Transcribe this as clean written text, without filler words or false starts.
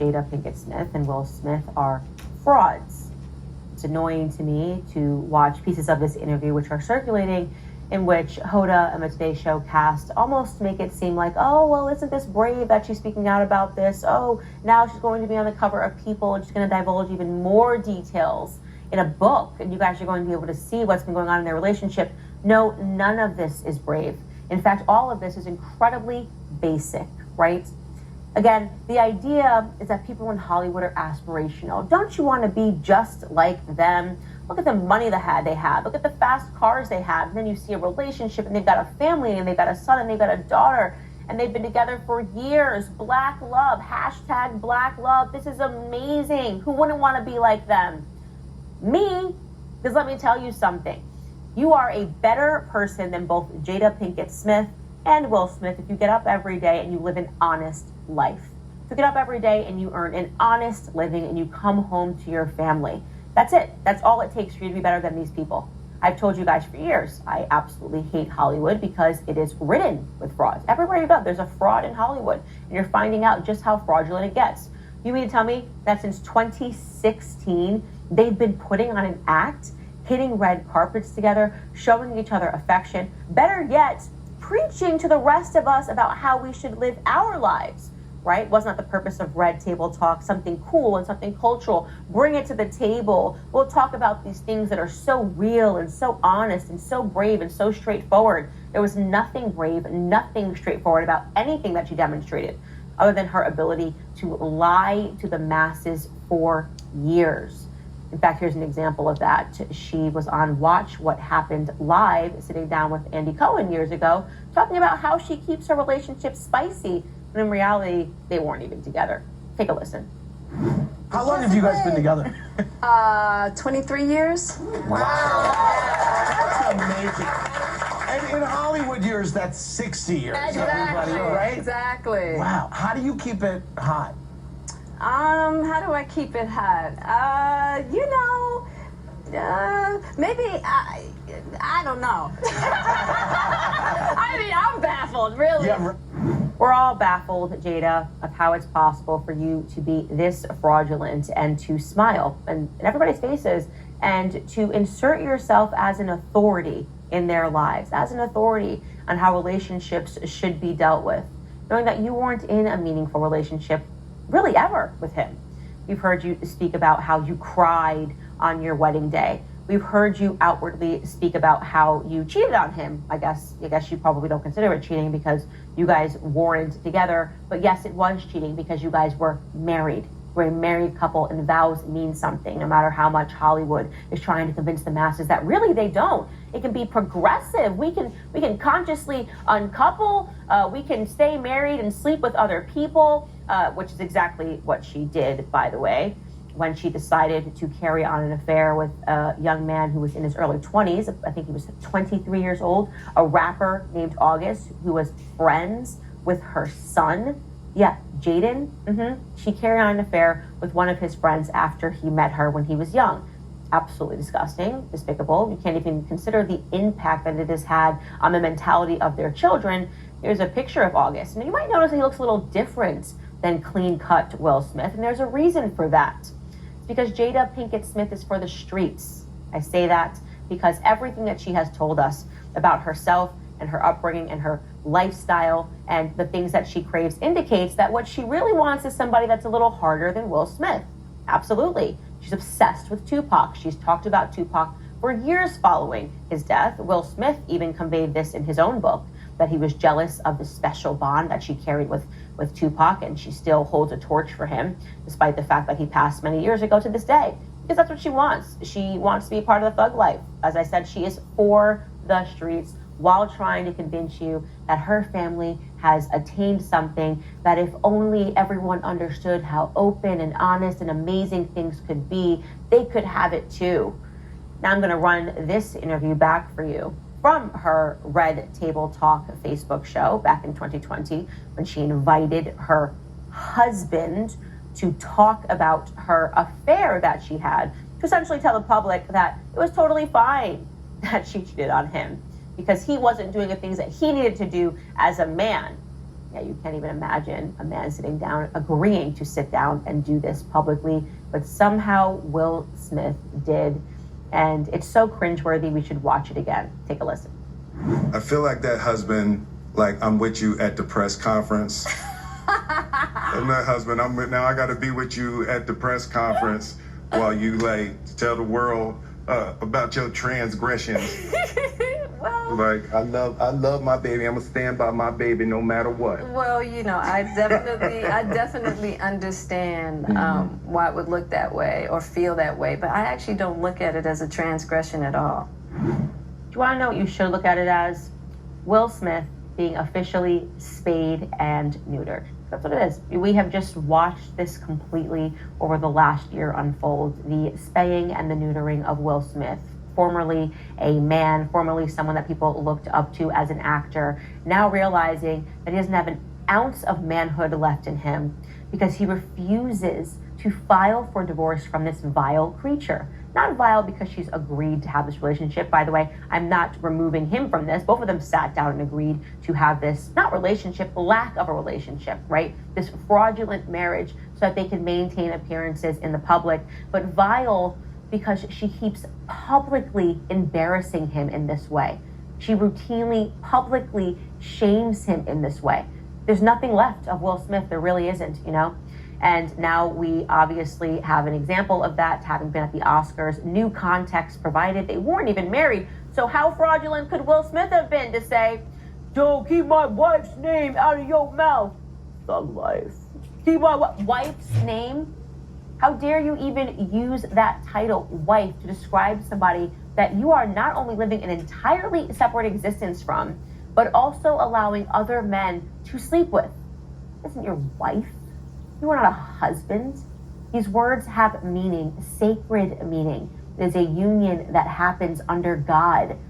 Jada Pinkett Smith and Will Smith are frauds. It's annoying to me to watch pieces of this interview which are circulating in which Hoda and the Today Show cast almost make it seem like, oh, well, isn't this brave that she's speaking out about this? Oh, now she's going to be on the cover of People and she's going to divulge even more details in a book, and you guys are going to be able to see what's been going on in their relationship. No, none of this is brave. In fact, all of this is incredibly basic, right? Again, the idea is that people in Hollywood are aspirational. Don't you want to be just like them? Look at the money they have. Look at the fast cars they have. And then you see a relationship and they've got a family and they've got a son and they've got a daughter and they've been together for years. Black love, hashtag black love. This is amazing. Who wouldn't want to be like them? Me, because let me tell you something. You are a better person than both Jada Pinkett Smith and Will Smith if you get up every day and you live an honest life. If you get up every day and you earn an honest living and you come home to your family. That's it. That's all it takes for you to be better than these people. I've told you guys for years, I absolutely hate Hollywood because it is ridden with frauds. Everywhere you go, there's a fraud in Hollywood, and you're finding out just how fraudulent it gets. You mean to tell me that since 2016, they've been putting on an act, hitting red carpets together, showing each other affection, better yet, preaching to the rest of us about how we should live our lives, right? Wasn't that the purpose of Red Table Talk? Something cool and something cultural. Bring it to the table. We'll talk about these things that are so real and so honest and so brave and so straightforward. There was nothing brave, nothing straightforward about anything that she demonstrated other than her ability to lie to the masses for years. In fact, here's an example of that. She was on Watch What Happened Live, sitting down with Andy Cohen years ago, talking about how she keeps her relationship spicy, when in reality, they weren't even together. Take a listen. How long have you guys been together? 23 years. Wow. That's amazing. And in Hollywood years, that's 60 years. Exactly. Right? Exactly. Wow. How do you keep it hot? How do I keep it hot? Maybe I don't know. I mean, I'm baffled, really. Yeah. We're all baffled, Jada, of how it's possible for you to be this fraudulent and to smile in everybody's faces and to insert yourself as an authority in their lives, as an authority on how relationships should be dealt with, knowing that you weren't in a meaningful relationship really ever with him. We've heard you speak about how you cried on your wedding day. We've heard you outwardly speak about how you cheated on him. I guess you probably don't consider it cheating because you guys weren't together. But yes, it was cheating because you guys were married. We're a married couple and vows mean something, no matter how much Hollywood is trying to convince the masses that really they don't. It can be progressive. We can consciously uncouple. We can stay married and sleep with other people, which is exactly what she did, by the way, when she decided to carry on an affair with a young man who was in his early 20s. I think he was 23 years old, a rapper named August who was friends with her son. Yeah, Jaden. She carried on an affair with one of his friends after he met her when he was young. Absolutely disgusting, despicable. You can't even consider the impact that it has had on the mentality of their children. Here's a picture of August. And you might notice that he looks a little different than clean-cut Will Smith, and there's a reason for that. It's because Jada Pinkett Smith is for the streets. I say that because everything that she has told us about herself and her upbringing and her lifestyle and the things that she craves indicates that what she really wants is somebody that's a little harder than Will Smith. Absolutely. She's obsessed with Tupac. She's talked about Tupac for years following his death. Will Smith even conveyed this in his own book, that he was jealous of the special bond that she carried with Tupac, and she still holds a torch for him, despite the fact that he passed many years ago to this day. Because that's what she wants. She wants to be part of the thug life. As I said, she is for the streets, while trying to convince you that her family has attained something, that if only everyone understood how open and honest and amazing things could be, they could have it too. Now I'm going to run this interview back for you from her Red Table Talk Facebook show back in 2020, when she invited her husband to talk about her affair that she had, to essentially tell the public that it was totally fine that she cheated on him, because he wasn't doing the things that he needed to do as a man. Yeah, you can't even imagine a man sitting down, agreeing to sit down and do this publicly, but somehow Will Smith did. And it's so cringeworthy, we should watch it again. Take a listen. I feel like that husband, like I'm with you at the press conference. I'm that husband, now I gotta be with you at the press conference while you like tell the world about your transgressions. Well, Like I love my baby. I'm gonna stand by my baby no matter what. well, you know, I definitely understand why it would look that way or feel that way, but I actually don't look at it as a transgression at all. Do you want to know what you should look at it as? Will Smith being officially spayed and neutered. That's what it is. We have just watched this completely over the last year unfold. The spaying and the neutering of Will Smith, formerly a man, formerly someone that people looked up to as an actor, now realizing that he doesn't have an ounce of manhood left in him because he refuses to file for divorce from this vile creature. Not vile because she's agreed to have this relationship. By the way, I'm not removing him from this. Both of them sat down and agreed to have this, not relationship, lack of a relationship, right? This fraudulent marriage so that they can maintain appearances in the public. But vile because she keeps publicly embarrassing him in this way. She routinely, publicly shames him in this way. There's nothing left of Will Smith. There really isn't, you know? And now we obviously have an example of that, having been at the Oscars. New context provided. They weren't even married. So how fraudulent could Will Smith have been to say, don't keep my wife's name out of your mouth? Thug life. Keep my wife's name? How dare you even use that title, wife, to describe somebody that you are not only living an entirely separate existence from, but also allowing other men to sleep with? Isn't your wife? You are not a husband. These words have meaning, sacred meaning. It is a union that happens under God.